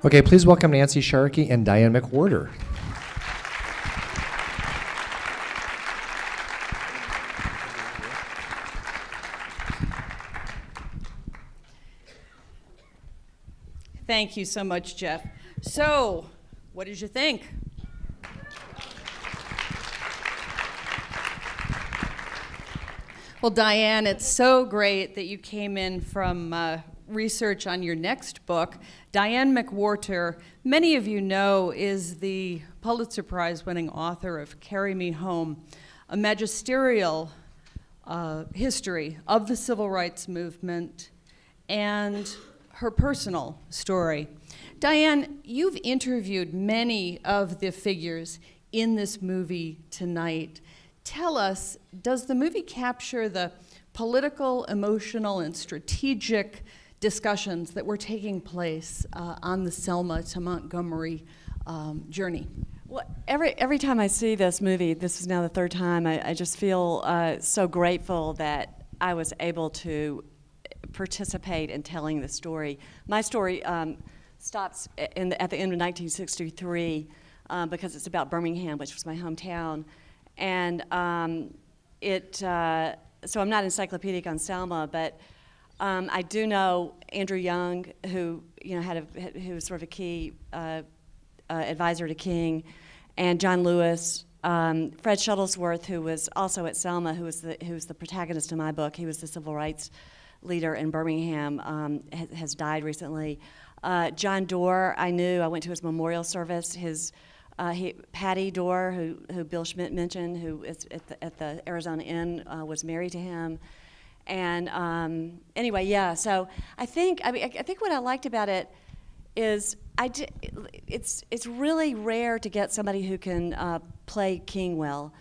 Okay, please welcome Nancy Sharkey and Diane McWhorter. Thank you so much, Jeff. So, what did you think? Well, Diane, it's so great that you came in from research on your next book. Diane McWhorter, many of you know, is the Pulitzer Prize-winning author of Carry Me Home, a magisterial history of the civil rights movement and her personal story. Diane, you've interviewed many of the figures in this movie tonight. Tell us, does the movie capture the political, emotional, and strategic discussions that were taking place on the Selma to Montgomery journey? Well, every time I see this movie, this is now the third time, I just feel so grateful that I was able to participate in telling the story. My story stops at the end of 1963 because it's about Birmingham, which was my hometown. And so I'm not encyclopedic on Selma, but I do know Andrew Young, who who was sort of a key advisor to King, and John Lewis, Fred Shuttlesworth, who was also at Selma, who was the protagonist of my book. He was the civil rights leader in Birmingham, has died recently. John Doerr, I knew. I went to his memorial service. Patty Doerr, who Bill Schmidt mentioned, who is at the Arizona Inn, was married to him. And anyway, yeah. So I think what I liked about it is it's really rare to get somebody who can play King well,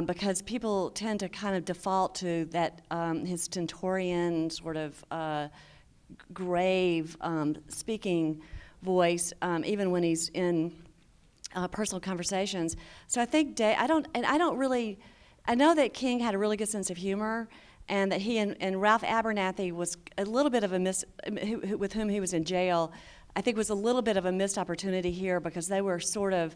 because people tend to kind of default to that his stentorian sort of grave speaking voice, even when he's in personal conversations. So I think I know that King had a really good sense of humor, and that he and Ralph Abernathy was a little bit of a with whom he was in jail. I think was a little bit of a missed opportunity here, because they were sort of,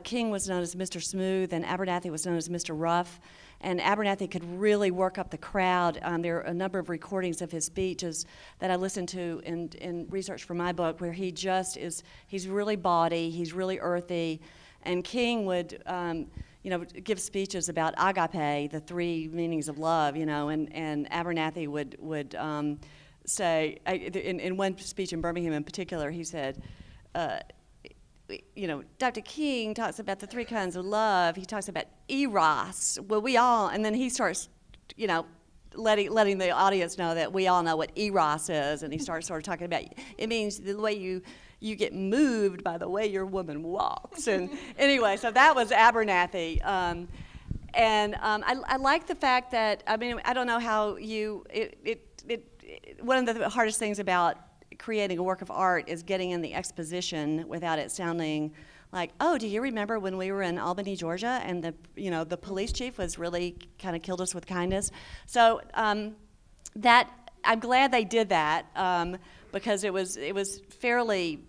King was known as Mr. Smooth and Abernathy was known as Mr. Rough, and Abernathy could really work up the crowd. There are a number of recordings of his speeches that I listened to in research for my book, where he's really bawdy, he's really earthy, and King would give speeches about agape, the three meanings of love, and Abernathy would say, in one speech in Birmingham in particular, he said, Dr. King talks about the three kinds of love. He talks about eros. Well, and then he starts, letting the audience know that we all know what eros is, and he starts sort of talking about, it means the way you get moved by the way your woman walks. And anyway, so that was Abernathy. I like the fact that, I don't know how one of the hardest things about creating a work of art is getting in the exposition without it sounding like, oh, do you remember when we were in Albany, Georgia, and the police chief was really kind of killed us with kindness? So that I'm glad they did that, because it was fairly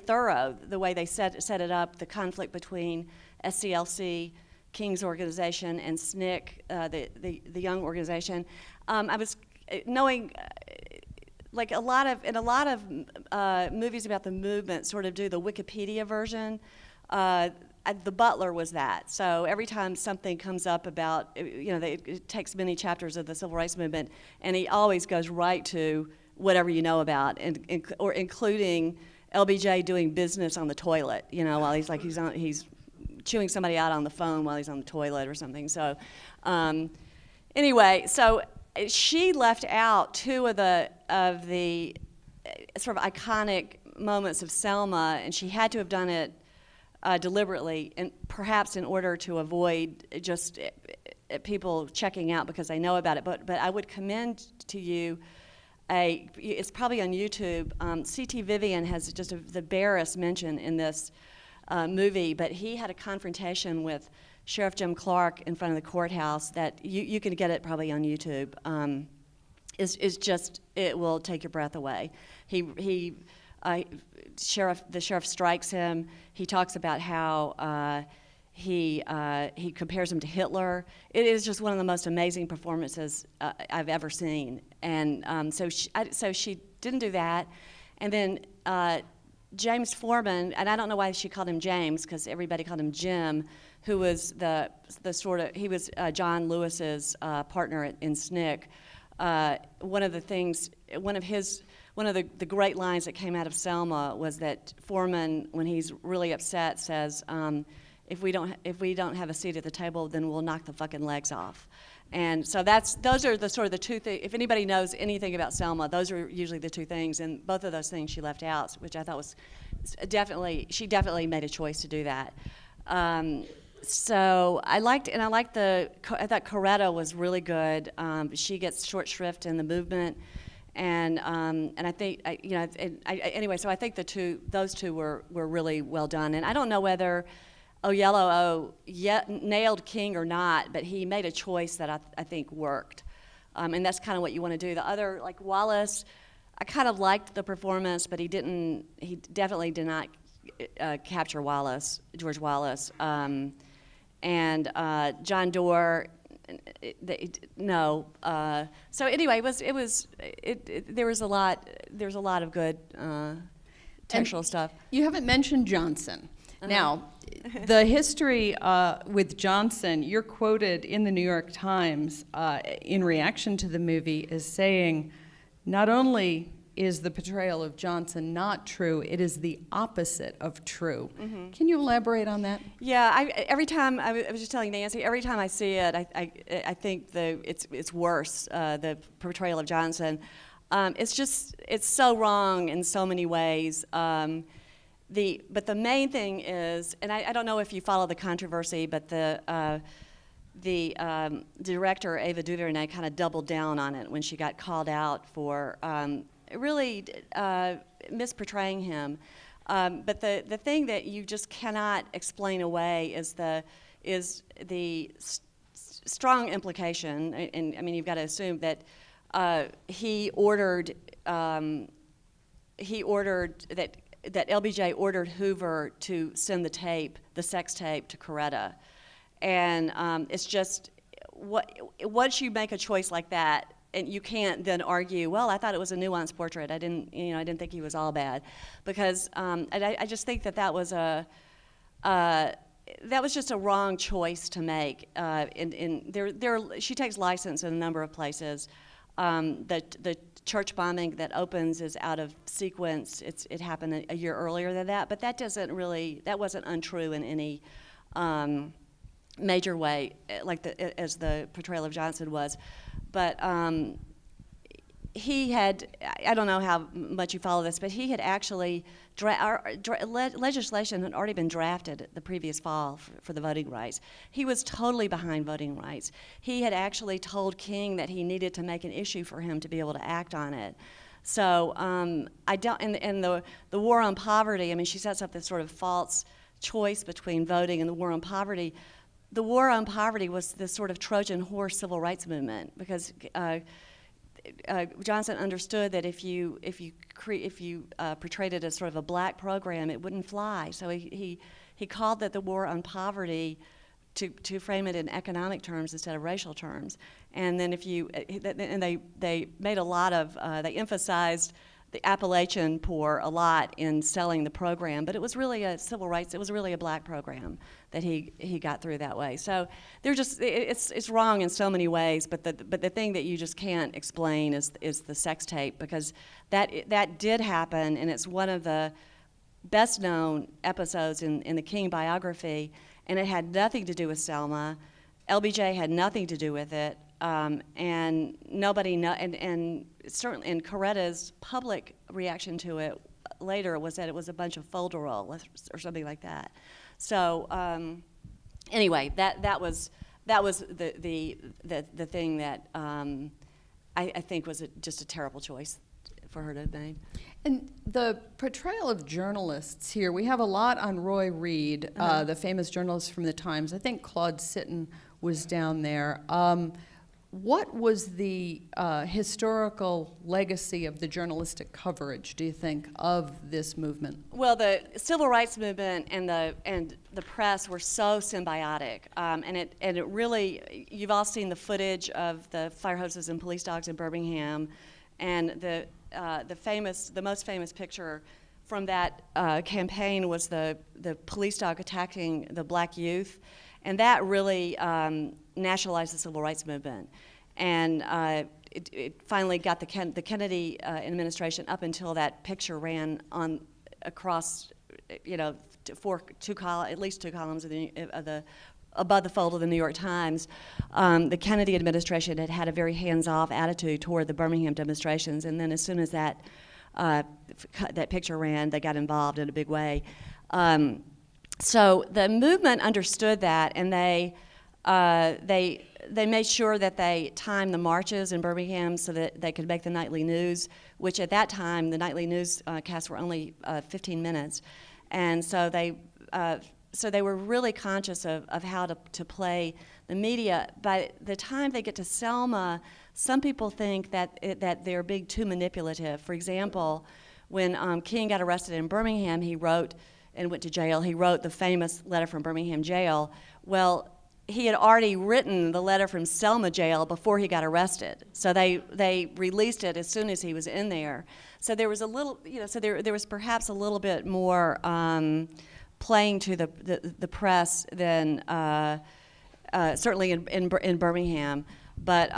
thorough the way they set it up, the conflict between SCLC, King's organization, and SNCC, the Young organization. I was knowing, like in a lot of movies about the movement sort of do the Wikipedia version. The Butler was that. So every time something comes up about, it takes many chapters of the civil rights movement, and he always goes right to whatever you know about, or including LBJ doing business on the toilet, while he's chewing somebody out on the phone while he's on the toilet or something. So anyway, so she left out two of the sort of iconic moments of Selma, and she had to have done it deliberately, and perhaps in order to avoid just people checking out because they know about it. But I would commend to you it's probably on YouTube. C.T. Vivian has just the barest mention in this movie, but he had a confrontation with Sheriff Jim Clark in front of the courthouse that you can get it probably on YouTube. Is just, it will take your breath away. He the sheriff strikes him. He talks about how he compares him to Hitler. It is just one of the most amazing performances I've ever seen. And so she didn't do that. And then James Foreman, and I don't know why she called him James, because everybody called him Jim, who was he was John Lewis's partner in SNCC. One of the great lines that came out of Selma was that Foreman, when he's really upset, says, if we don't have a seat at the table, then we'll knock the fucking legs off. And so those are the sort of the two things. If anybody knows anything about Selma, those are usually the two things, and both of those things she left out, which I thought was she definitely made a choice to do that. So I thought Coretta was really good. She gets short shrift in the movement, and I think anyway. So I think those two were really well done. And I don't know whether Oyelowo nailed King or not, but he made a choice that I think worked, and that's kind of what you want to do. The other, like Wallace, I kind of liked the performance, but he definitely did not capture George Wallace. And John Doerr, no. So anyway, there was a lot of good textual stuff. You haven't mentioned Johnson. Now, the history with Johnson, you're quoted in the New York Times in reaction to the movie as saying, not only is the portrayal of Johnson not true, it is the opposite of true. Mm-hmm. Can you elaborate on that? Yeah, every time, I was just telling Nancy, every time I see it, I think it's worse, the portrayal of Johnson. It's so wrong in so many ways. But the main thing is, and I don't know if you follow the controversy, but the director, Ava DuVernay, kind of doubled down on it when she got called out for really misportraying him. But the thing that you just cannot explain away is the strong implication, and I mean you've got to assume that he ordered that LBJ ordered Hoover to send the sex tape to Coretta, and it's just once you make a choice like that, and you can't then argue, well, I thought it was a nuanced portrait. I didn't think he was all bad, because I just think that was just a wrong choice to make. She takes license in a number of places. The church bombing that opens is out of sequence. It happened a year earlier than that, but that wasn't untrue in any major way, as the portrayal of Johnson was. But he had, I don't know how much you follow this, but he had actually, legislation had already been drafted the previous fall for the voting rights. He was totally behind voting rights. He had actually told King that he needed to make an issue for him to be able to act on it. So I don't, and the war on poverty, I mean, she sets up this sort of false choice between voting and the war on poverty. The war on poverty was this sort of Trojan horse civil rights movement, because Johnson understood that if you portrayed it as sort of a black program, it wouldn't fly. So he called that the war on poverty to frame it in economic terms instead of racial terms. And then they made a lot of they emphasized the Appalachian poor a lot in selling the program, but it was really a civil rights. It was really a black program that he got through that way. So it's wrong in so many ways. But the thing that you just can't explain is the sex tape, because that did happen, and it's one of the best known episodes in the King biography, and it had nothing to do with Selma. LBJ had nothing to do with it. And nobody and certainly, and Coretta's public reaction to it later was that it was a bunch of folderol or something like that. So anyway, that was the thing that I think was just a terrible choice for her to have made. And the portrayal of journalists here, we have a lot on Roy Reid, the famous journalist from the Times. I think Claude Sitton was down there. what was the historical legacy of the journalistic coverage, do you think, of this movement? Well, the civil rights movement and the press were so symbiotic, and it really, you've all seen the footage of the fire hoses and police dogs in Birmingham, and the most famous picture from that campaign was the police dog attacking the black youth, and that really nationalized the civil rights movement, and it finally got the Kennedy administration up until that picture ran on across, at least two columns of the above the fold of the New York Times. The Kennedy administration had a very hands-off attitude toward the Birmingham demonstrations, and then as soon as that picture ran, they got involved in a big way. So the movement understood that, and they made sure that they timed the marches in Birmingham so that they could make the nightly news, which at that time the nightly newscasts were only 15 minutes, and so they were really conscious of how to play the media. By the time they get to Selma, some people think that they're being too manipulative. For example, when King got arrested in Birmingham, he wrote and went to jail. He wrote the famous letter from Birmingham jail. Well, he had already written the letter from Selma jail before he got arrested. So they released it as soon as he was in there. So there was a little, so there was perhaps a little bit more playing to the press than certainly in Birmingham. But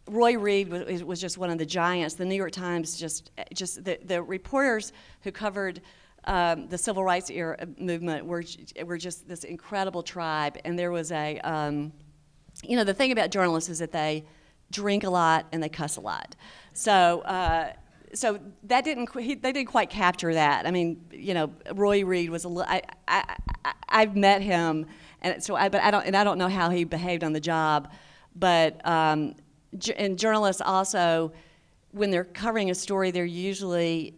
Roy Reid was just one of the giants. The New York Times just the reporters who covered the civil rights era movement were just this incredible tribe. And there was the thing about journalists is that they drink a lot and they cuss a lot. So that they didn't quite capture that. I mean, Roy Reid was I've met him, and so I don't know how he behaved on the job, but and journalists also, when they're covering a story, they're usually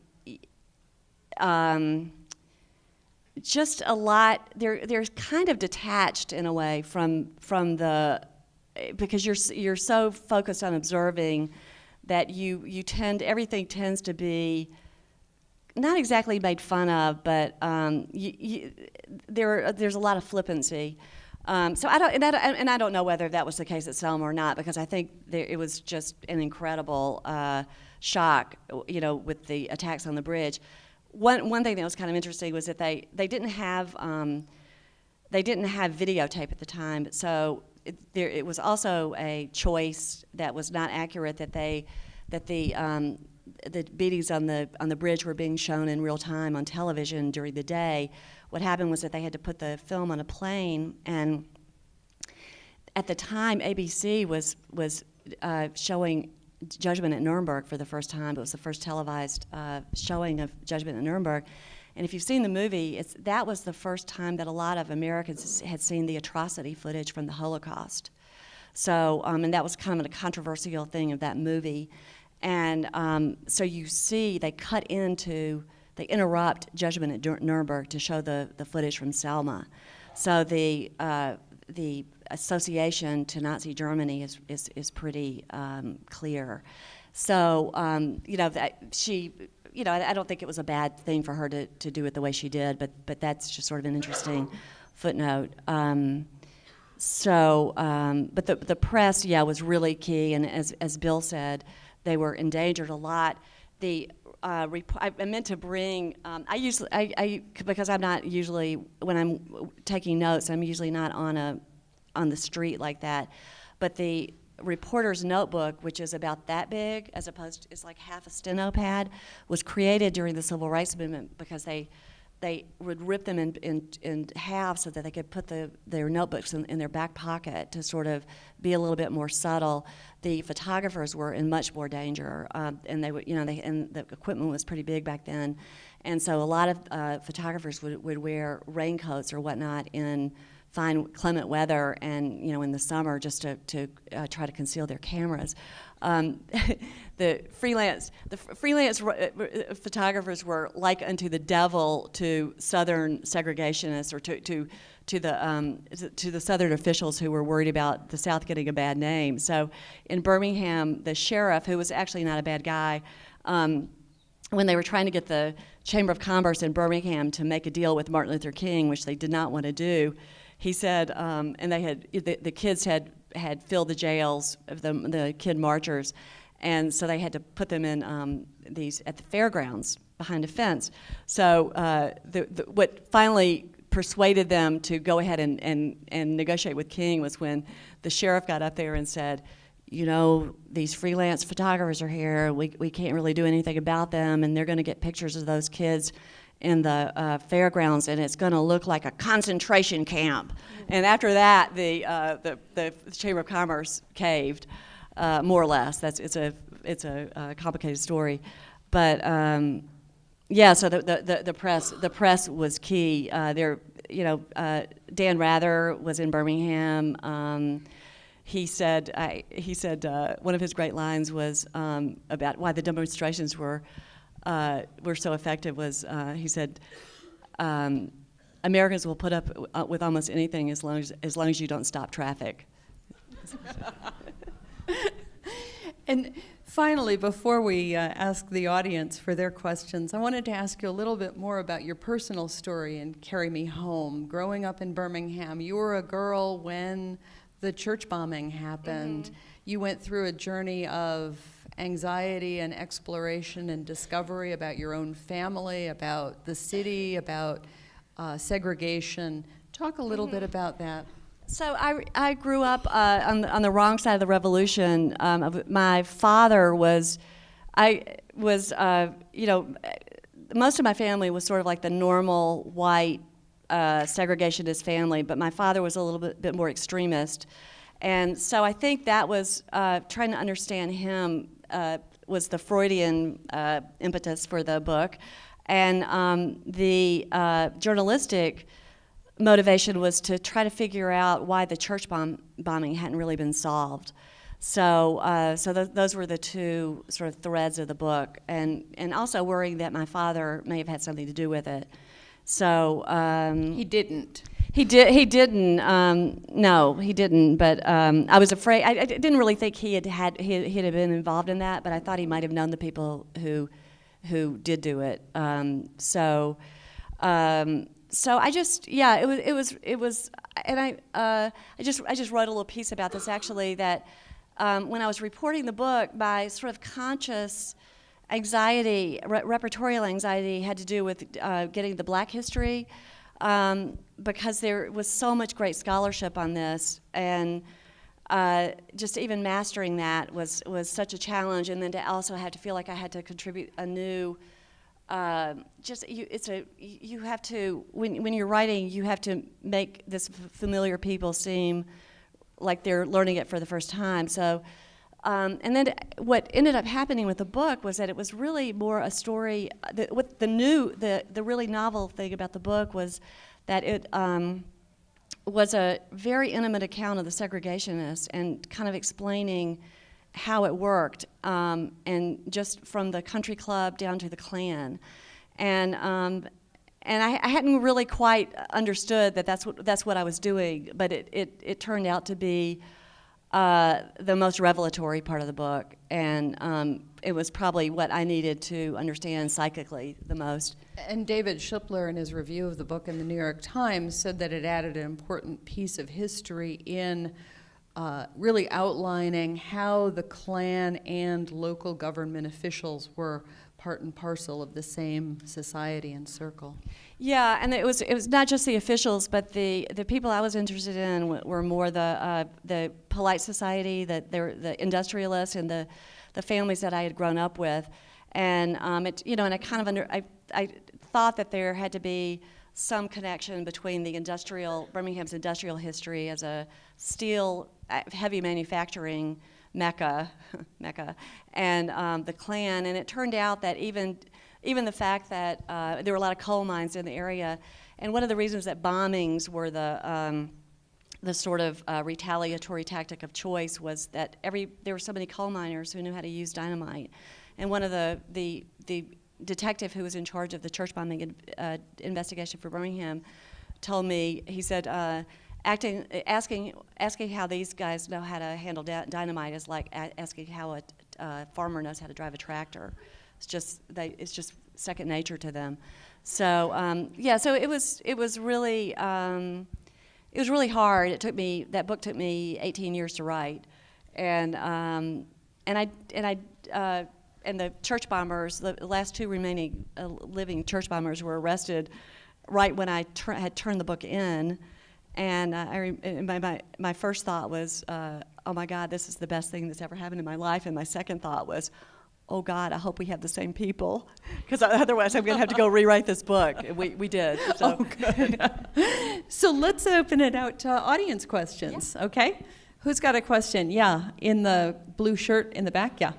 just a lot. They're kind of detached in a way from the, because you're so focused on observing that everything tends to be not exactly made fun of, but there's a lot of flippancy. So I don't know whether that was the case at Selma or not, because I think it was just an incredible shock, with the attacks on the bridge. One thing that was kind of interesting was that they didn't have videotape at the time, so it was also a choice that was not accurate that the beatings on the bridge were being shown in real time on television during the day. What happened was that they had to put the film on a plane, and at the time ABC was showing Judgment at Nuremberg for the first time. It was the first televised showing of Judgment at Nuremberg. And if you've seen the movie, that was the first time that a lot of Americans had seen the atrocity footage from the Holocaust. So, and that was kind of a controversial thing of that movie. And so you see they interrupt Judgment at Nuremberg to show the footage from Selma. So the association to Nazi Germany is pretty clear. So, I don't think it was a bad thing for her to do it the way she did, but that's just sort of an interesting footnote. But the press, was really key, and as Bill said, they were endangered a lot. I meant to bring. Because I'm not usually, when I'm taking notes, I'm usually not on the street like that, but the reporter's notebook, which is about that big, as opposed to, it's like half a steno pad, was created during the civil rights movement because they would rip them in half so that they could put their notebooks in their back pocket to sort of be a little bit more subtle. The photographers were in much more danger, and they would, and the equipment was pretty big back then, and so a lot of photographers would wear raincoats or whatnot in find clement weather and, in the summer just to try to conceal their cameras. The freelance photographers were like unto the devil to Southern segregationists, or to the Southern officials who were worried about the South getting a bad name. So in Birmingham, the sheriff, who was actually not a bad guy, when they were trying to get the Chamber of Commerce in Birmingham to make a deal with Martin Luther King, which they did not want to do, he said, and the kids had filled the jails of the kid marchers, and so they had to put them in at the fairgrounds behind a fence. So what finally persuaded them to go ahead and negotiate with King was when the sheriff got up there and said, these freelance photographers are here. We can't really do anything about them, and they're going to get pictures of those kids in the fairgrounds, and it's going to look like a concentration camp. And after that, the Chamber of Commerce caved, more or less. It's a complicated story, but so the press was key. Dan Rather was in Birmingham. He said one of his great lines was about why the demonstrations were so effective. He said, Americans will put up with almost anything as long as you don't stop traffic. And finally, before we ask the audience for their questions, I wanted to ask you a little bit more about your personal story and Carry Me Home. Growing up in Birmingham, you were a girl when the church bombing happened. Mm-hmm. You went through a journey of anxiety and exploration and discovery about your own family, about the city, about segregation. Talk a little bit about that. So I grew up on the wrong side of the revolution. My father was most of my family was sort of like the normal white segregationist family, but my father was a little bit more extremist. And so I think that was trying to understand him was the Freudian impetus for the book. And the journalistic motivation was to try to figure out why the church bombing hadn't really been solved. So those were the two sort of threads of the book, and also worrying that my father may have had something to do with it. So he didn't. He didn't. No, he didn't. But I was afraid. I didn't really think he had been involved in that, but I thought he might have known the people who did do it. So I just, it was, and I just wrote a little piece about this actually, that when I was reporting the book, my sort of conscious anxiety, repertorial anxiety, had to do with getting the Black history, because there was so much great scholarship on this, and just even mastering that was such a challenge, and then to also have to feel like I had to contribute a new. You have to, when you're writing, you have to make this familiar people seem like they're learning it for the first time. So, and then what ended up happening with the book was that it was really more a story. The really novel thing about the book was that it was a very intimate account of the segregationists and kind of explaining how it worked, and just from the country club down to the Klan, and I hadn't really quite understood that that's what I was doing, but it turned out to be the most revelatory part of the book, and it was probably what I needed to understand psychically the most. And David Shipler, in his review of the book in the New York Times, said that it added an important piece of history in really outlining how the Klan and local government officials were part and parcel of the same society and circle. Yeah, and it was not just the officials, but the people I was interested in were more the polite society, the industrialists, and the families that I had grown up with, and I thought that there had to be some connection between Birmingham's industrial history as a steel, heavy manufacturing mecca, and the Klan. And it turned out that even the fact that there were a lot of coal mines in the area, and one of the reasons that bombings were the the sort of retaliatory tactic of choice was that there were so many coal miners who knew how to use dynamite, and one of the detective who was in charge of the church bombing investigation for Birmingham told me, he said, asking how these guys know how to handle dynamite is like asking how a farmer knows how to drive a tractor. It's just second nature to them. So so it was really hard. That book took me 18 years to write, and the church bombers, the last two remaining living church bombers, were arrested right when I had turned the book in, and my first thought was, oh my God, this is the best thing that's ever happened in my life, and my second thought was, oh God, I hope we have the same people, because otherwise I'm going to have to go rewrite this book. We did. So. Oh, good. So let's open it out to audience questions, okay? Who's got a question? Yeah, in the blue shirt in the back, yeah.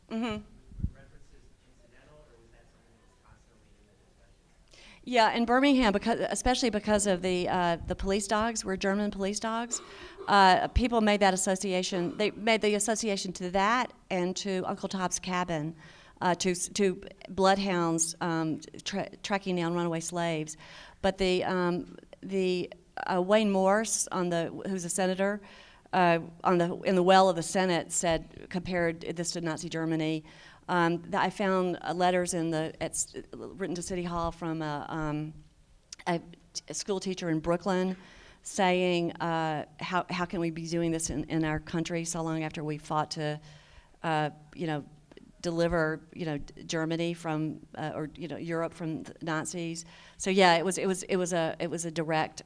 Mm-hmm. References incidental, or was that something that was constantly in the discussions? Yeah, in Birmingham, especially because of the police dogs, were German police dogs. People made that association. They made the association to that and to Uncle Tom's Cabin, to bloodhounds tracking down runaway slaves. But the Wayne Morse, who's a senator, in the well of the Senate, compared this to Nazi Germany. I found letters written to City Hall from a school teacher in Brooklyn saying, how can we be doing this in our country so long after we fought to, deliver, Germany from Europe from the Nazis. So yeah, it was a direct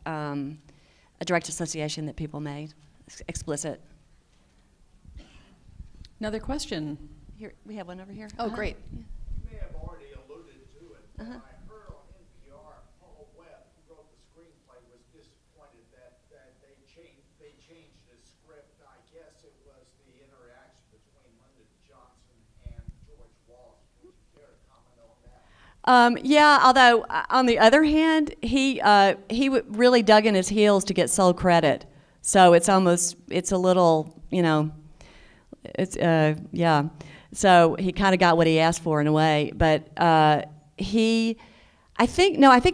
association that people made. Explicit. Another question. Here, we have one over here. Oh, great. You may have already alluded to it, but I heard on NPR Paul Webb, who wrote the screenplay, was disappointed that they changed the script. I guess it was the interaction between Lyndon Johnson and George Wallace. Would you care to comment on that? Yeah, although on the other hand, he really dug in his heels to get sole credit. So it's a little, yeah. So he kind of got what he asked for in a way, but I think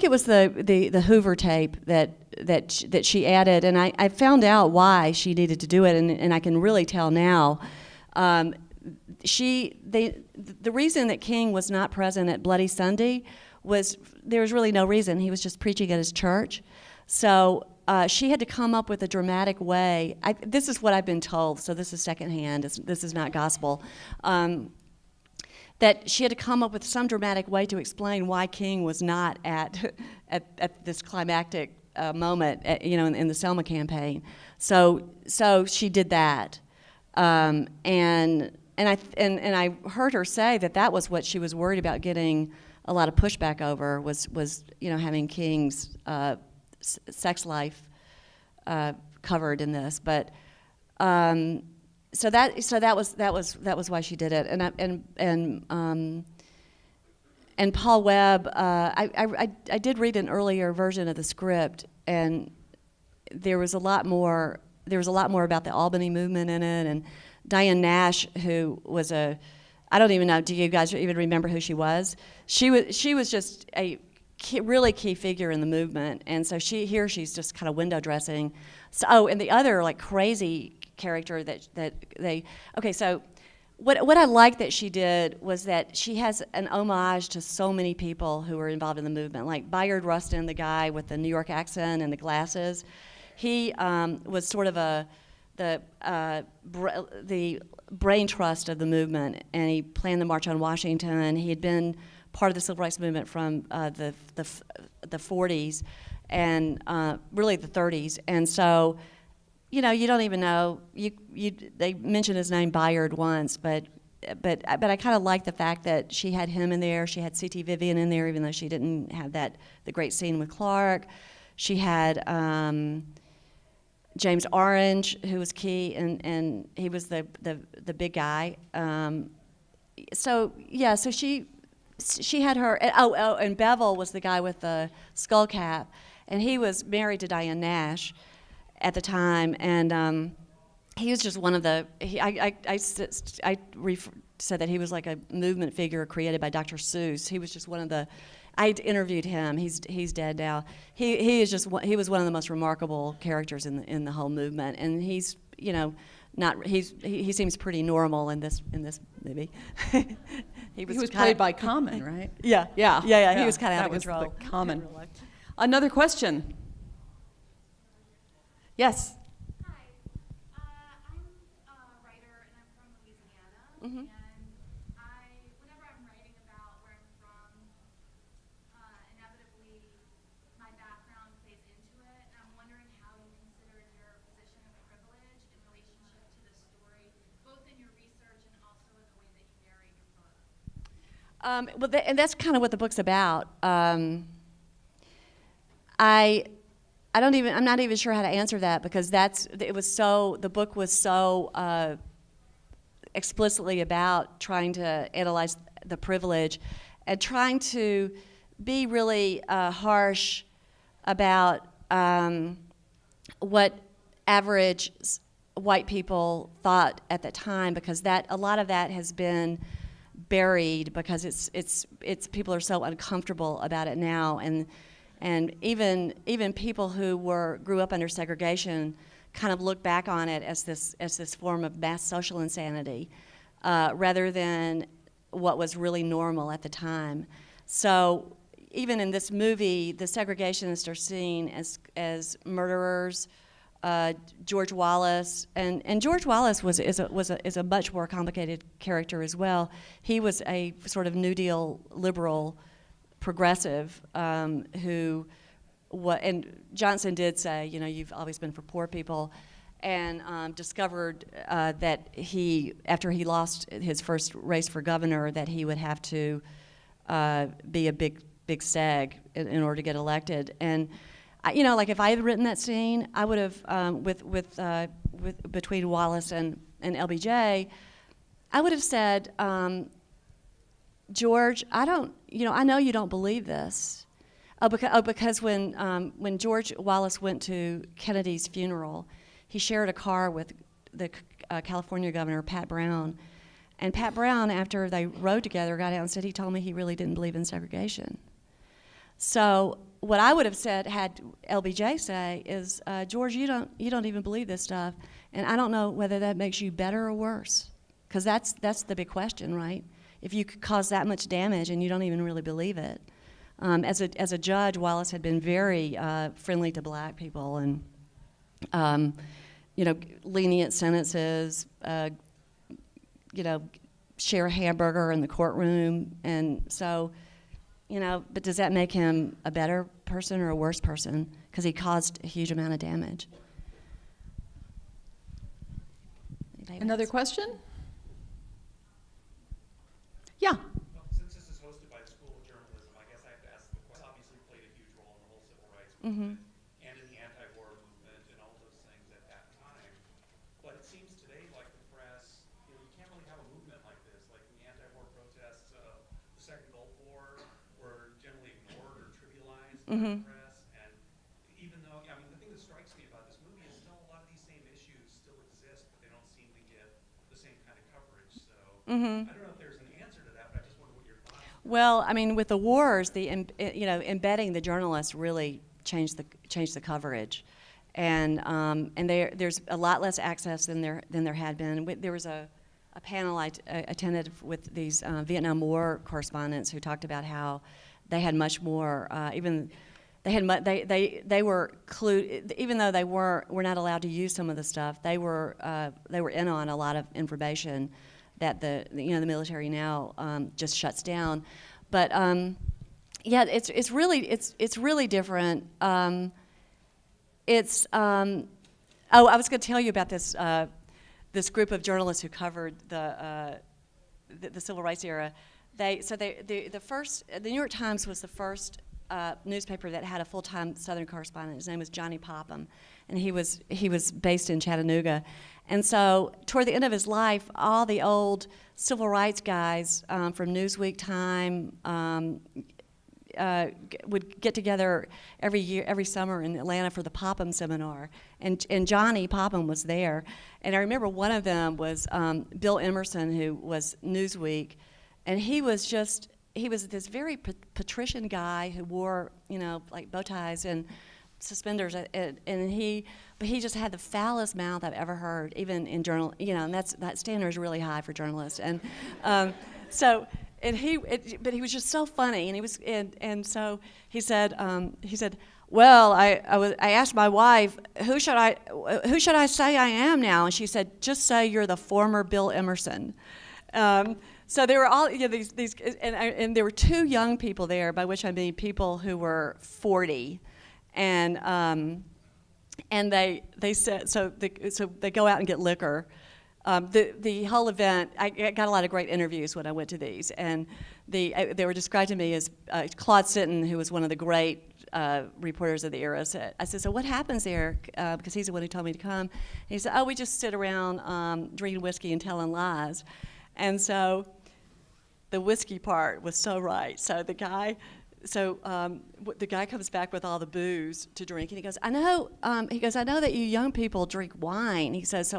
it was the Hoover tape that she added, and I found out why she needed to do it, and I can really tell now. The reason that King was not present at Bloody Sunday was there was really no reason. He was just preaching at his church, so. She had to come up with a dramatic way. This is what I've been told, so this is secondhand. This is not gospel. That she had to come up with some dramatic way to explain why King was not at this climactic moment, in the Selma campaign. So she did that, and I heard her say that was what she was worried about getting a lot of pushback over was having King's sex life covered in this, but so that was why she did it, and Paul Webb. I did read an earlier version of the script, and there was a lot more about the Albany movement in it, and Diane Nash, who was I don't even know. Do you guys even remember who she was? She was just a really key figure in the movement, and so she's just kind of window dressing. So, and the other crazy character so what I liked that she did was that she has an homage to so many people who were involved in the movement, like Bayard Rustin, the guy with the New York accent and the glasses. He was sort of the brain trust of the movement, and he planned the March on Washington. He had been part of the civil rights movement from the 40s and really the 30s, and so you don't even know. They mentioned his name Bayard once, but I kind of like the fact that she had him in there. She had C.T. Vivian in there, even though she didn't have the great scene with Clark. She had James Orange, who was key, and he was the big guy. So she had her. And Bevel was the guy with the skull cap, and he was married to Diane Nash at the time, and he was just one of the. Said that he was like a movement figure created by Dr. Seuss. He was just one of the. I interviewed him. He's dead now. He is just he was one of the most remarkable characters in the whole movement, and he's not he seems pretty normal in this movie. he was played by Common, right? Yeah. He was kind of out of control. That was the Common. Another question. Yes. Hi, I'm a writer and I'm from Louisiana. Mm-hmm. And whenever I'm writing about where I'm from, inevitably my background plays into it. And I'm wondering how you considered your position of privilege in relationship to the story, both in your research and also in the way that you narrate your book. And that's kind of what the book's about. I'm not even sure how to answer that, because the book was so explicitly about trying to analyze the privilege and trying to be really harsh about what average white people thought at the time, because a lot of that has been buried because it's people are so uncomfortable about it now, and even people who grew up under segregation kind of look back on it as this form of mass social insanity, rather than what was really normal at the time. So even in this movie, the segregationists are seen as murderers. George Wallace, and George Wallace is a much more complicated character as well. He was a sort of New Deal liberal progressive and Johnson did say, you've always been for poor people, and discovered that after he lost his first race for governor, that he would have to be a big seg in order to get elected. And like if I had written that scene, I would have between Wallace and LBJ, I would have said, George, I know you don't believe this. Because when George Wallace went to Kennedy's funeral, he shared a car with the California governor, Pat Brown. And Pat Brown, after they rode together, got out and said he told me he really didn't believe in segregation. So what I would have said, had LBJ say, is, George, you don't even believe this stuff, and I don't know whether that makes you better or worse, because that's the big question, right? If you could cause that much damage and you don't even really believe it. As a judge, Wallace had been very friendly to black people, and lenient sentences, share a hamburger in the courtroom, and so. But does that make him a better person or a worse person? Because he caused a huge amount of damage. Another question? Yeah. Since this is hosted by the School of Journalism, I guess I have to ask the question. Obviously played a huge role in the whole civil rights movement and in the anti-war movement and all those things at that time. But it seems today like the press, you can't really have a movement like this. Like in the anti-war protests, the Second Gulf War were generally ignored or trivialized by the press. And even though, the thing that strikes me about this movie is still a lot of these same issues still exist, but they don't seem to get the same kind of coverage. So I don't know if there's an answer to that, but I just wonder what your thoughts are. Well, with the wars, embedding the journalists really changed the coverage, and there's a lot less access than there had been. There was a panel I attended with these Vietnam War correspondents who talked about how they had much more. They were even though they were not allowed to use some of the stuff. They were in on a lot of information that the military now just shuts down. But it's really different. I was going to tell you about this group of journalists who covered the civil rights era. The New York Times was the first newspaper that had a full-time Southern correspondent. His name was Johnny Popham, and he was based in Chattanooga. And so toward the end of his life, all the old civil rights guys from Newsweek, Time, would get together every summer in Atlanta for the Popham seminar, and Johnny Popham was there. And I remember one of them was Bill Emerson, who was Newsweek, and he was this very patrician guy who wore, like bow ties and suspenders, and he just had the foulest mouth I've ever heard, even in journal, and that standard is really high for journalists, and so. But he was just so funny, and so he said, well, I asked my wife, who should I say I am now? And she said, just say you're the former Bill Emerson. So they were all, these, and there were two young people there, by which I mean people who were 40, and they said, so they go out and get liquor. The whole event, I got a lot of great interviews when I went to these, and they were described to me as Claude Sitton, who was one of the great reporters of the era. I said, so what happens there? Because he's the one who told me to come. And he said, oh, we just sit around drinking whiskey and telling lies. And so the whiskey part was so right. So the guy comes back with all the booze to drink, and he goes, I know that you young people drink wine. He says,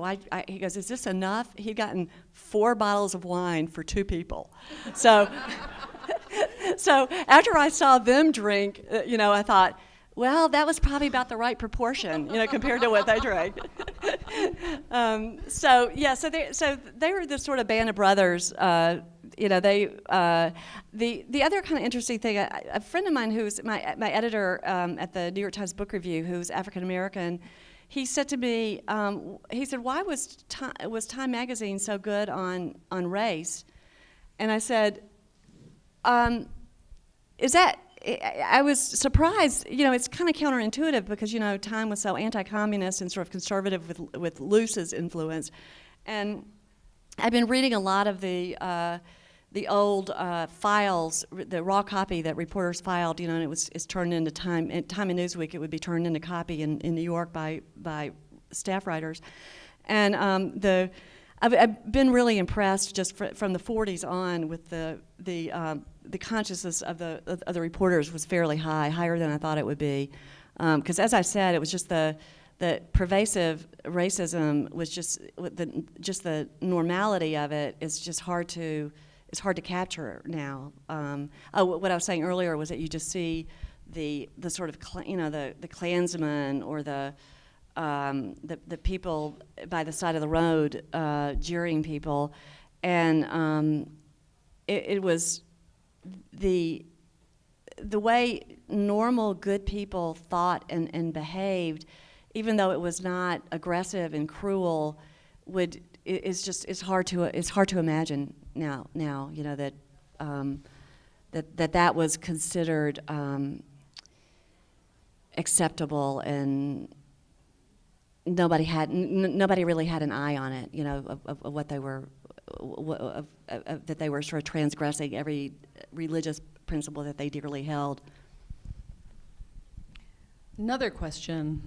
he goes, is this enough? He'd gotten 4 bottles of wine for 2 people. So, so after I saw them drink, I thought, well, that was probably about the right proportion, compared to what they drank. So they were this sort of band of brothers. The other kind of interesting thing, a friend of mine who's my editor at the New York Times Book Review, who's African American, he said to me, he said, why was Time magazine so good on race? And I said, I was surprised. It's kind of counterintuitive because Time was so anti-communist and sort of conservative with Luce's influence, and I've been reading a lot of the old files, the raw copy that reporters filed, and it's turned into Time and Newsweek. It would be turned into copy in New York by staff writers, and I've been really impressed just from the 40s on with the consciousness of the reporters was fairly high, higher than I thought it would be, because as I said, it was just the pervasive racism was just the normality of it is just hard to capture now. What I was saying earlier was that you just see the sort of the Klansmen or the people by the side of the road jeering people, and it was the way normal good people thought and behaved, even though it was not aggressive and cruel, it's hard to imagine now that was considered acceptable, and nobody really had an eye on it, of what they were, that they were sort of transgressing every religious principle that they dearly held. Another question.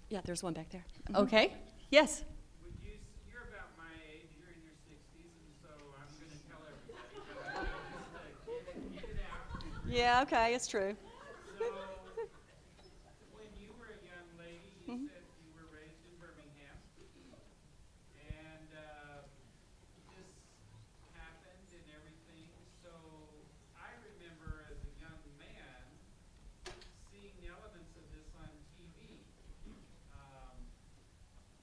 Yeah, there's one back there. Okay. Yes. You're about my age, you're in your 60s, and so I'm going to tell everybody, but just get it out. Yeah, okay, it's true. So, when you were a young lady, you said you were raised in Birmingham, and this happened and everything. So, I remember as a young man seeing elements of this on TV.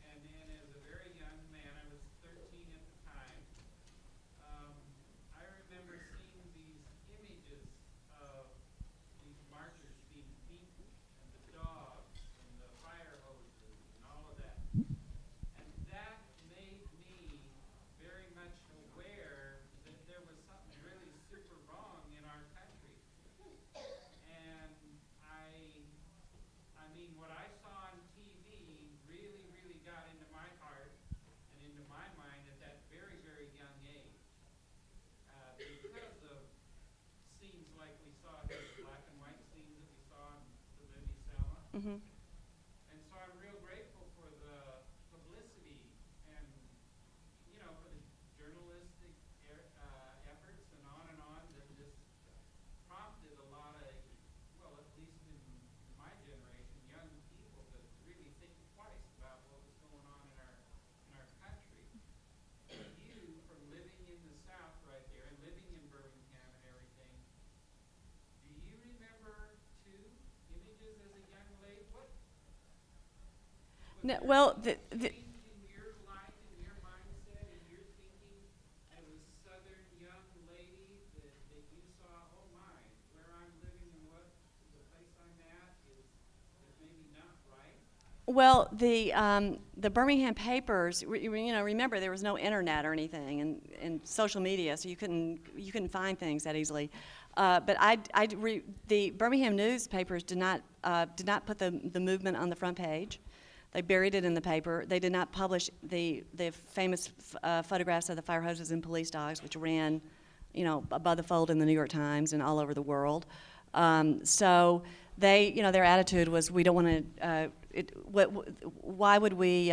And then as a very young man, I was 13 at the time, I remember seeing these images of these Mhm. And so I'm real grateful for the publicity and, for the journalistic efforts and on that just prompted a lot of, well, at least in my generation, young people to really think twice about what was going on in our country. You, from living in the South right there and living in Birmingham and everything, do you remember two images as a young lady? What No, well, the changed in your life, in your mindset, in your thinking as a Southern young lady that you saw, oh my, where I'm living and what the place I'm at is maybe not right? Well, the Birmingham papers, remember there was no internet or anything, and social media, so you couldn't find things that easily. But the Birmingham newspapers did not put the movement on the front page. They buried it in the paper. They did not publish the famous photographs of the fire hoses and police dogs, which ran, above the fold in the New York Times and all over the world. So they, their attitude was, we don't want to. Why would we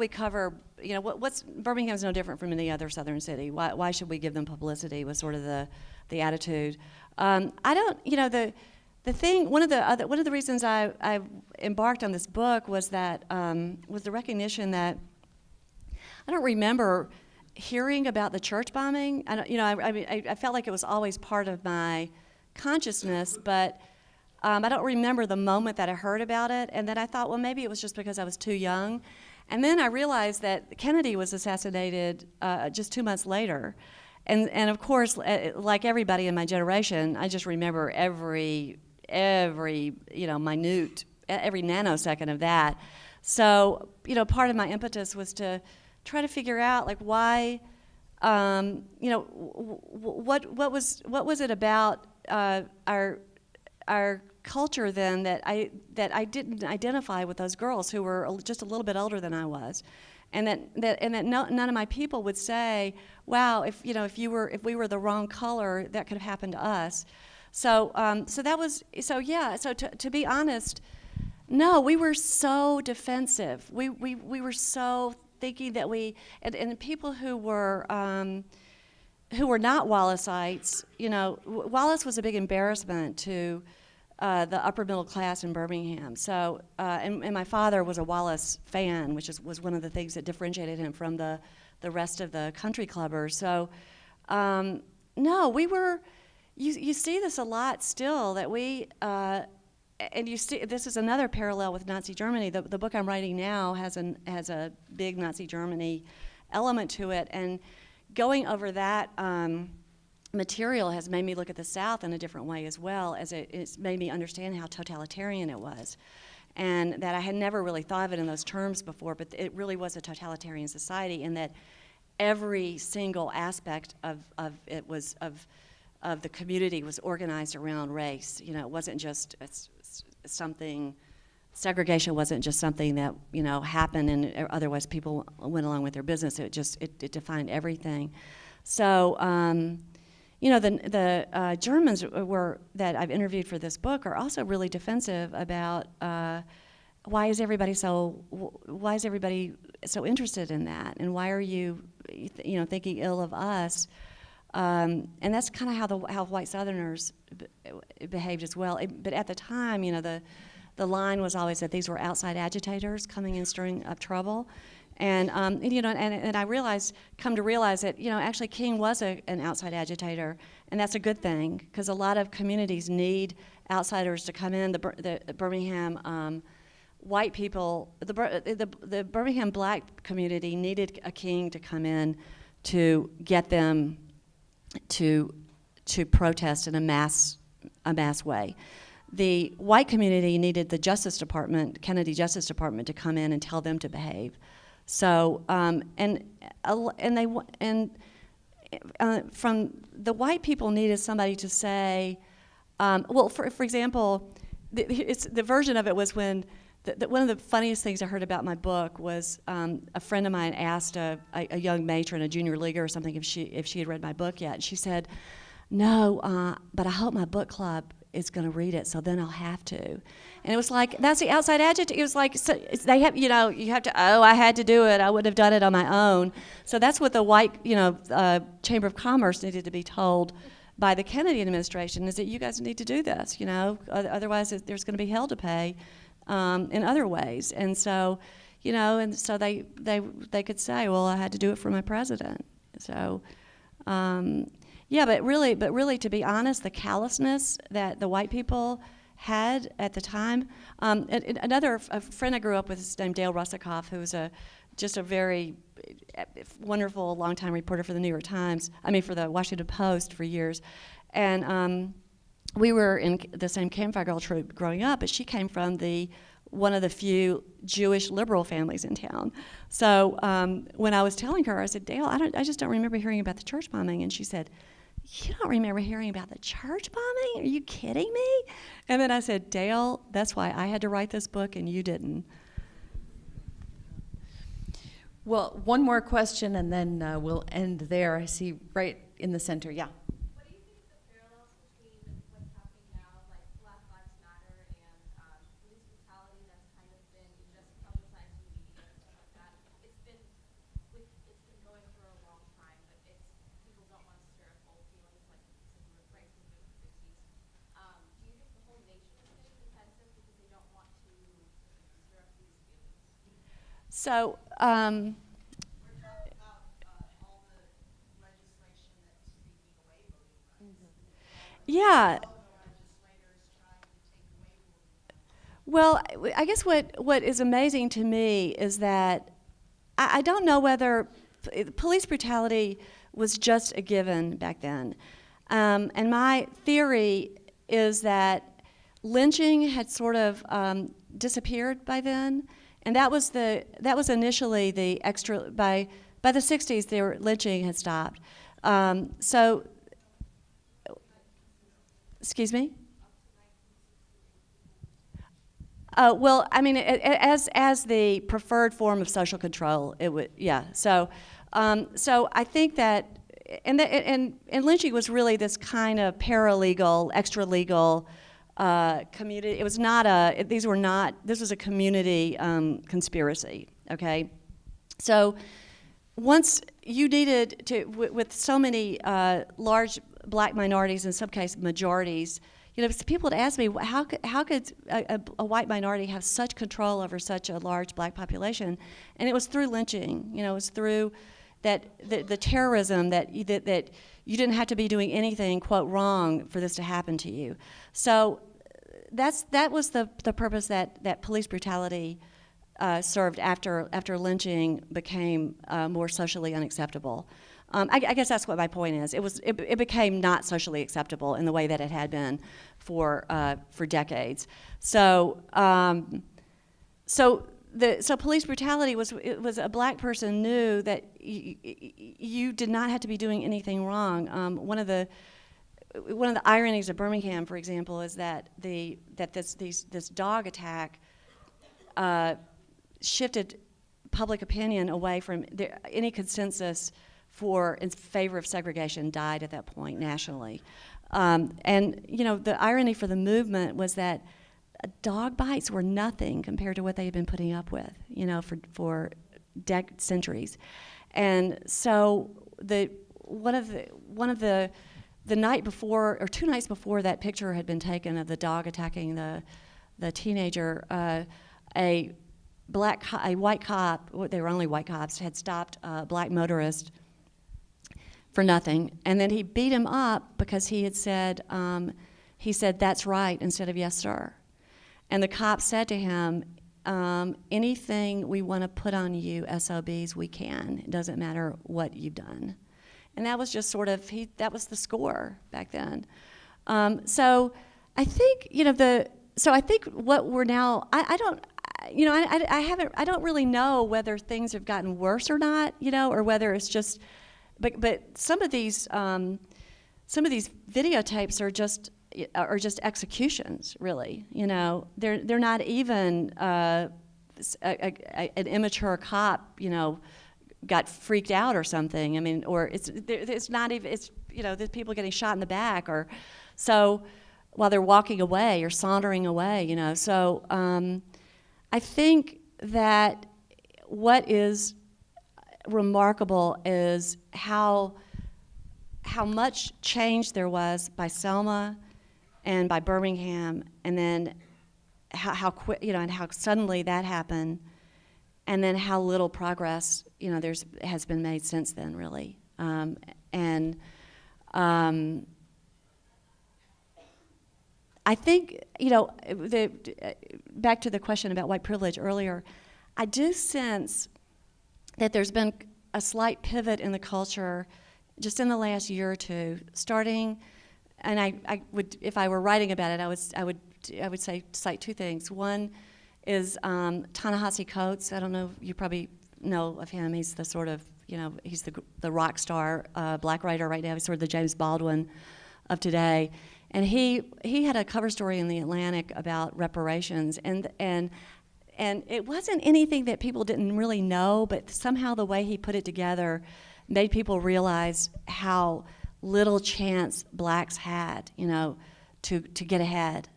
cover? What's Birmingham's no different from any other southern city. Why should we give them publicity? Was sort of the attitude. I don't. The thing. One of the reasons I embarked on this book was that was the recognition that I don't remember hearing about the church bombing. I felt like it was always part of my consciousness, but I don't remember the moment that I heard about it. And then I thought, well, maybe it was just because I was too young. And then I realized that Kennedy was assassinated just 2 months later. And of course, like everybody in my generation, I just remember every minute, every nanosecond of that. So, part of my impetus was to try to figure out, like, why, what was it about our culture then that I didn't identify with those girls who were just a little bit older than I was, and that none of my people would say, wow, if we were the wrong color, that could have happened to us. So to be honest, no, we were so defensive. We were so thinking that and people who were not Wallaceites, Wallace was a big embarrassment to the upper middle class in Birmingham. So, and my father was a Wallace fan, which was one of the things that differentiated him from the rest of the country clubbers. So, no, we were. You see this a lot still, that we, and you see this is another parallel with Nazi Germany. The book I'm writing now has a big Nazi Germany element to it, and going over that material has made me look at the South in a different way as well, as it's made me understand how totalitarian it was, and that I had never really thought of it in those terms before, but it really was a totalitarian society, and that every single aspect of it was of the community was organized around race. It wasn't just something. Segregation wasn't just something that happened and otherwise people went along with their business. It defined everything. So the Germans that I've interviewed for this book are also really defensive about why is everybody so interested in that, and why are you thinking ill of us? And that's kind of how white Southerners behaved as well. But at the time, the line was always that these were outside agitators coming in stirring up trouble, and I come to realize that actually King was an outside agitator, and that's a good thing, because a lot of communities need outsiders to come in. The Birmingham white people, the Birmingham black community needed a king to come in to get them to protest in a mass way. The white community needed the Justice Department, Kennedy Justice Department, to come in and tell them to behave. So from the white people needed somebody to say, for example, the version of it was when one of the funniest things I heard about my book was a friend of mine asked a young matron, a junior leaguer or something, if she had read my book yet. And she said, "No, but I hope my book club is going to read it, so then I'll have to. And it was like, that's the outside adjective. It was like, so they have, you have to, I had to do it. I wouldn't have done it on my own. So that's what the white, Chamber of Commerce needed to be told by the Kennedy administration, is that you guys need to do this, otherwise there's going to be hell to pay in other ways. And so, they could say, well, I had to do it for my president. So, but really, to be honest, the callousness that the white people had at the time. A friend I grew up with is named Dale Russakoff, who was just a very wonderful longtime reporter for the New York Times. For the Washington Post for years, and we were in the same Campfire Girl troop growing up, but she came from one of the few Jewish liberal families in town. So when I was telling her, I said, Dale, I just don't remember hearing about the church bombing. And she said, you don't remember hearing about the church bombing? Are you kidding me? And then I said, Dale, that's why I had to write this book and you didn't. Well, one more question, and then we'll end there. I see right in the center. Yeah. What do you think the parallels between what's happening now, like Black Lives Matter, and police brutality that's kind of been just publicized in media and stuff like that? It's been going for a long time, but people don't want to stir up old feelings like right from the 60s. Do you think the whole nation is getting defensive because they don't want to stir up these feelings? So, we're talking about all the legislation that's taking away voting rights. yeah. All the legislators trying to take away voting rights. Well, I guess what is amazing to me is that I don't know whether police brutality was just a given back then. And my theory is that lynching had sort of disappeared by then. And that was initially the extra, by the 60s, lynching had stopped. Excuse me? As the preferred form of social control, it would, yeah. So I think that, and lynching was really this kind of paralegal, extra-legal community. It was not this was a community conspiracy, okay? So once you needed to, with so many large black minorities, in some cases majorities, people would ask me, how could a white minority have such control over such a large black population? And it was through lynching. It was through the terrorism that you didn't have to be doing anything, quote, wrong for this to happen to you. So that was the purpose that police brutality served after lynching became more socially unacceptable. I guess that's what my point is. It became not socially acceptable in the way that it had been for decades. So police brutality was a black person knew that you did not have to be doing anything wrong. One of the ironies of Birmingham, for example, is that this dog attack shifted public opinion away from any consensus in favor of segregation died at that point nationally. And the irony for the movement was that dog bites were nothing compared to what they had been putting up with, for centuries. And so one of the night before, or 2 nights before that picture had been taken of the dog attacking the teenager, a white cop, they were only white cops, had stopped a black motorist for nothing, and then he beat him up because he said, "That's right," instead of "Yes, sir." And the cop said to him, anything we want to put on you, SOBs, we can. It doesn't matter what you've done. And that was just sort of, that was the score back then. So I think, I think what we're now, I don't really know whether things have gotten worse or not, or whether it's just, but some of these videotapes are just executions, really. They're not even an immature cop, got freaked out or something. Or it's not even, the people getting shot in the back, or so. while they're walking away or sauntering away, you know. So I think that what is remarkable is how much change there was by Selma and by Birmingham, and then how quick, you know, and how suddenly that happened, and then how little progress, you know, has been made since then, really. I think, you know, back to the question about white privilege earlier, I do sense that there's been a slight pivot in the culture just in the last year or two, starting, and I would, if I were writing about it, I would cite two things. One is Ta-Nehisi Coates. I don't know, you probably know of him. He's the sort of, you know, he's the rock star black writer right now. He's sort of the James Baldwin of today. And he had a cover story in the Atlantic about reparations, and it wasn't anything that people didn't really know, but somehow the way he put it together made people realize how little chance blacks had, you know, to get ahead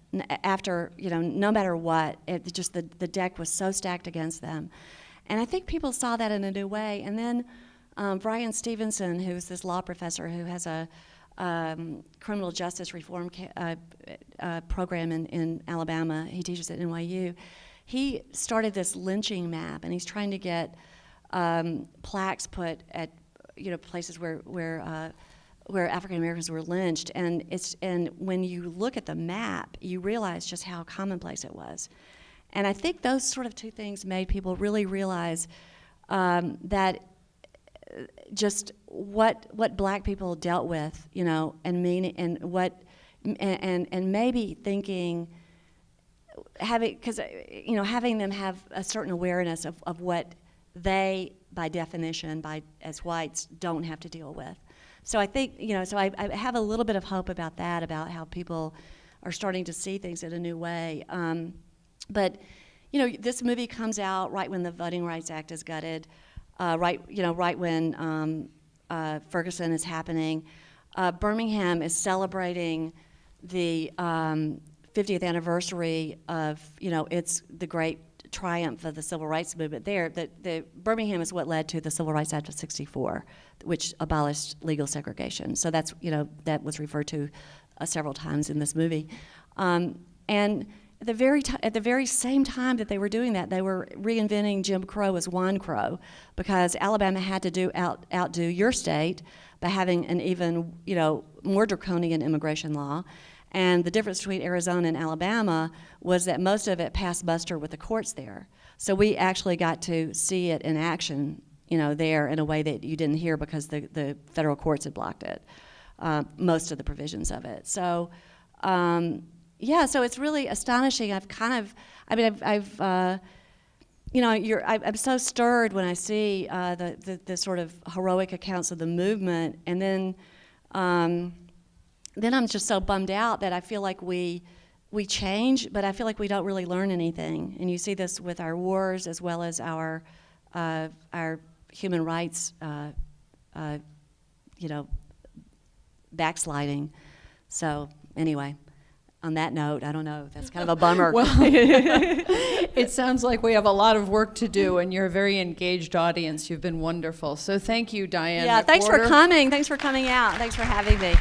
after, you know, no matter what. It just the deck was so stacked against them, and I think people saw that in a new way. And then Brian Stevenson, who's this law professor who has a criminal justice reform program in Alabama. He teaches at NYU. He started this lynching map, and he's trying to get plaques put at, you know, places where African Americans were lynched. And when you look at the map, you realize just how commonplace it was. And I think those sort of two things made people really realize that just what black people dealt with, you know, and maybe thinking, having them have a certain awareness of what they, by definition, as whites, don't have to deal with. So I think, you know, so I have a little bit of hope about that, about how people are starting to see things in a new way. But, you know, this movie comes out right when the Voting Rights Act is gutted. Right when Ferguson is happening. Birmingham is celebrating the 50th anniversary of, you know, it's the great triumph of the civil rights movement there. Birmingham is what led to the Civil Rights Act of '64, which abolished legal segregation. So that's, you know, that was referred to several times in this movie. And at the very same time that they were doing that, they were reinventing Jim Crow as Juan Crow, because Alabama had to outdo your state by having an even, you know, more draconian immigration law. And the difference between Arizona and Alabama was that most of it passed muster with the courts there. So we actually got to see it in action, you know, there in a way that you didn't hear because the federal courts had blocked it, most of the provisions of it. So. Yeah, so it's really astonishing. I'm so stirred when I see the sort of heroic accounts of the movement, and then I'm just so bummed out that I feel like we change, but I feel like we don't really learn anything. And you see this with our wars as well as our human rights, you know, backsliding. So anyway. On that note, I don't know, that's kind of a bummer. Well, it sounds like we have a lot of work to do, and you're a very engaged audience. You've been wonderful. So thank you, Diane Yeah, thanks for McWhorter. coming. Thanks for coming out. Thanks for having me.